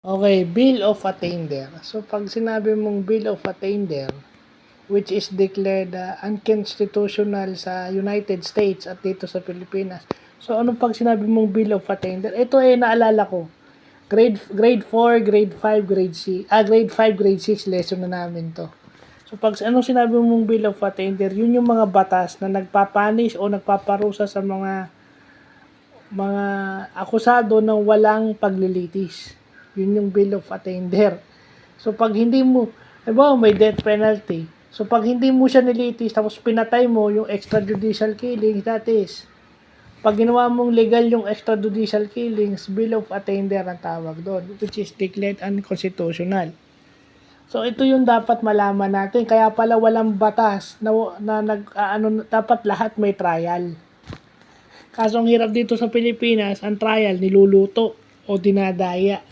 Okay, Bill of Attainder. So, pag sinabi mong Bill of Attainder, which is declared unconstitutional sa United States at dito sa Pilipinas. So, anong pag sinabi mong Bill of Attainder? Ito ay naalala ko. Grade 4, grade 5, grade 5, grade 6 lesson na namin to. So, pag anong sinabi mong Bill of Attainder, yun yung mga batas na nagpapanis o nagpaparusa sa mga akusado ng walang paglilitis. Yun yung Bill of Attainder. So, pag hindi mo, may death penalty. So, pag hindi mo siya nilitis, tapos pinatay mo yung extrajudicial killings, that is, pag ginawa mong legal yung extrajudicial killings, Bill of Attainder ang tawag doon, which is declared unconstitutional. So, ito yung dapat malaman natin. Kaya pala walang batas na dapat lahat may trial. Kaso ang hirap dito sa Pilipinas, ang trial niluluto o dinadaya.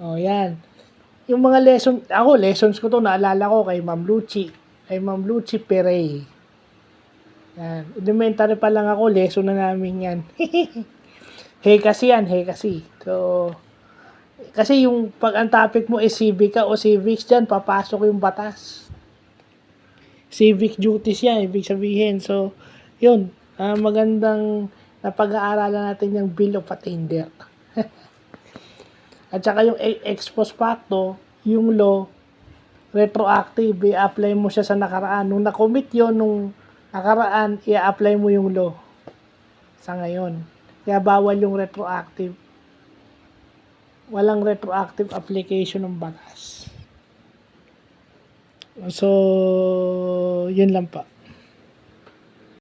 O yan. Yung mga lessons ko to, naalala ko kay Ma'am Lucy Perey. Yan. Elementary pa lang ako, lesson na namin yan. Hey kasi. So, kasi yung pag ang topic mo is civica o civics dyan, papasok yung batas. Civic duties yan, ibig sabihin. So, yun. Magandang napag-aaralan natin yung Bill of Attainder. At saka yung ex post facto, yung law, retroactive, i-apply mo siya sa nakaraan. Nung na-commit yun, nung nakaraan, i-apply mo yung law sa ngayon. Kaya bawal yung retroactive. Walang retroactive application ng batas. So, yun lang pa.